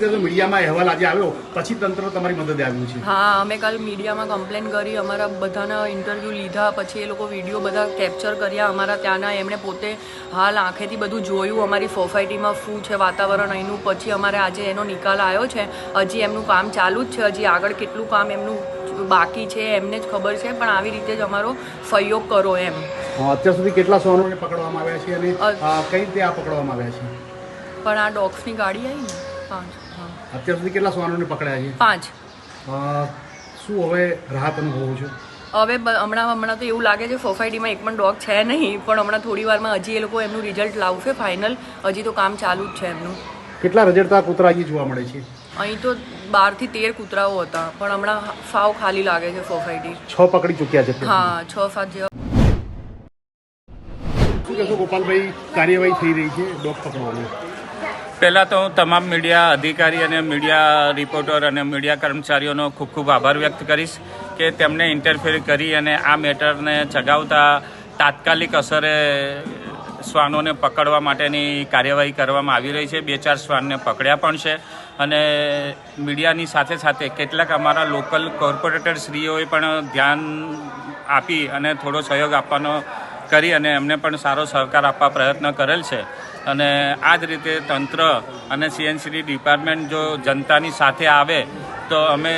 રીતે તો મીડિયામાં અહેવાલ આજે આવ્યો પછી તંત્ર તમારી મદદે આવ્યું છે? હા, અમે કાલ મીડિયામાં કમ્પ્લેન કરી, અમારા બધાના ઇન્ટરવ્યૂ લીધા, પછી એ લોકો વિડીયો બધા કેપ્ચર કર્યા અમારા ત્યાંના. એમણે પોતે હાલ આંખેથી બધું જોયું અમારી સોસાયટીમાં શું છે વાતાવરણ અહીંનું. પછી અમારે આજે એનો નિકાલ આવ્યો છે. હજી એમનું કામ ચાલુ જ છે, હજી આગળ કેટલું કામ એમનું બાકી છે એમને જ ખબર છે, પણ આવી રીતે જ અમારો સહયોગ કરો એમ. અત્યાર સુધી કેટલા શ્વાનોને પકડવામાં આવ્યા છે અને કઈ રીતે આ પકડવામાં આવ્યા છે? પણ આ ડોગ્સની ગાડી આવી ને 5. હા, અત્યાર સુધી કેટલા શ્વાનોને પકડ્યા છે? 5. શું હવે રાહત અનુભવો છો? હવે હમણાં તો એવું લાગે છે સોસાયટીમાં એક પણ ડોગ છે નહીં, પણ હમણાં થોડી વારમાં હજી એ લોકો એમનું રિઝલ્ટ લાવશે ફાઇનલ. હજી તો કામ ચાલુ જ છે એમનું. કેટલા રજડતા કૂતરા અહીં જોવા મળે છે? અહીં તો 12 થી 13 કૂતરાઓ હતા, પણ હમણાં સાવ ખાલી લાગે છે સોસાયટી. 6 પકડી ચૂક્યા છે? હા, 6-7 જેવા. શું કહેશો ગોપાલભાઈ, કાર્યવાહી થઈ રહી છે ડોગ પકડવાની? પહેલાં તો હું તમામ મીડિયા અધિકારી અને મીડિયા રિપોર્ટર અને મીડિયા કર્મચારીઓનો ખૂબ ખૂબ આભાર વ્યક્ત કરીશ કે તેમણે ઇન્ટરફેર કરી અને આ મેટરને ચગાવતા તાત્કાલિક અસરે શ્વાનોને પકડવા માટેની કાર્યવાહી કરવામાં આવી રહી છે. 2-4 શ્વાનને પકડ્યા પણ છે અને મીડિયાની સાથે સાથે કેટલાક અમારા લોકલ કોર્પોરેટરશ્રીઓએ પણ ધ્યાન આપી અને થોડો સહયોગ આપવાનો કરી અને એમને પણ સારો સહકાર આપવા પ્રયત્ન કરેલ છે. અને આ જ રીતે તંત્ર અને સીએનસીડી ડિપાર્ટમેન્ટ જો જનતાની સાથે આવે તો અમે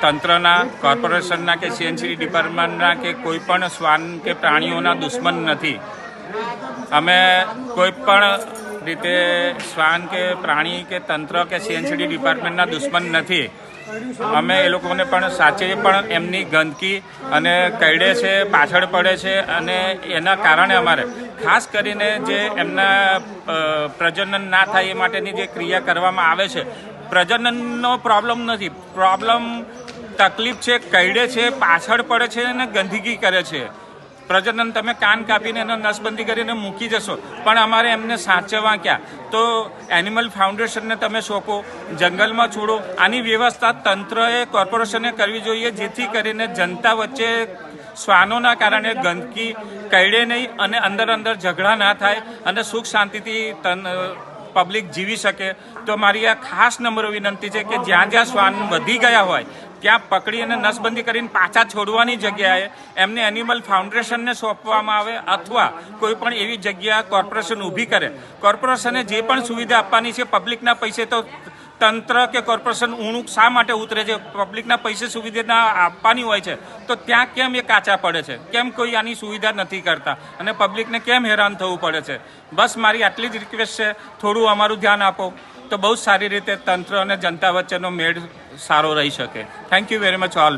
તંત્રના, કોર્પોરેશનના કે સીએનસીડી ડિપાર્ટમેન્ટના કે કોઈ પણ શ્વાન કે પ્રાણીઓના દુશ્મન નથી. અમે કોઈ પણ રીતે શ્વાન કે પ્રાણી કે તંત્ર કે સીએનસીડી ડિપાર્ટમેન્ટના દુશ્મન નથી. અમે એ લોકોને પણ સાચે પણ એમની ગંદકી અને કઈડે છે, પાછળ પડે છે અને એના કારણે અમારે ખાસ કરીને જે એમના પ્રજનન ના થાય એ માટેની જે ક્રિયા કરવામાં આવે છે, પ્રજનનનો પ્રોબ્લેમ નથી, પ્રોબ્લેમ તકલીફ છે, કઈડે છે, પાછળ પડે છે અને ગંદકી કરે છે. પ્રજનન તમે કાન કાપીને એને નસબંધી કરીને મૂકી જશો, પણ અમારે એમને સાચવવા ક્યાં? તો એનિમલ ફાઉન્ડેશનને તમે સોંપો, જંગલમાં છોડો. આની વ્યવસ્થા તંત્રએ, કોર્પોરેશને કરવી જોઈએ, જેથી કરીને જનતા વચ્ચે શ્વાનોના કારણે ગંદકી કઈડે નહીં અને અંદર ઝઘડા ના થાય અને સુખ શાંતિથી પબ્લિક જીવી શકે. તો મારી આ ખાસ નમ્ર વિનંતી છે કે જ્યાં જ્યાં શ્વાન વધી ગયા હોય ત્યાં પકડી અને નસબંધી કરીને પાછા છોડવાની જગ્યાએ એમને એનિમલ ફાઉન્ડેશનને સોંપવામાં આવે અથવા કોઈ પણ એવી જગ્યા કોર્પોરેશન ઊભી કરે. કોર્પોરેશને જે પણ સુવિધા આપવાની છે પબ્લિકના પૈસે, તો તંત્ર કે કોર્પોરેશન ઊણું શા માટે ઉતરે છે? પબ્લિકના પૈસે સુવિધા આપવાની હોય છે તો ત્યાં કેમ એ કાચા પડે છે? કેમ કોઈ આની સુવિધા નથી કરતા અને પબ્લિકને કેમ હેરાન થવું પડે છે? બસ મારી આટલી જ રિક્વેસ્ટ છે, થોડું અમારું ધ્યાન આપો તો બહુ સારી રીતે તંત્ર અને જનતા વચ્ચેનો મેળ સારો રહી શકે. Thank you very much all.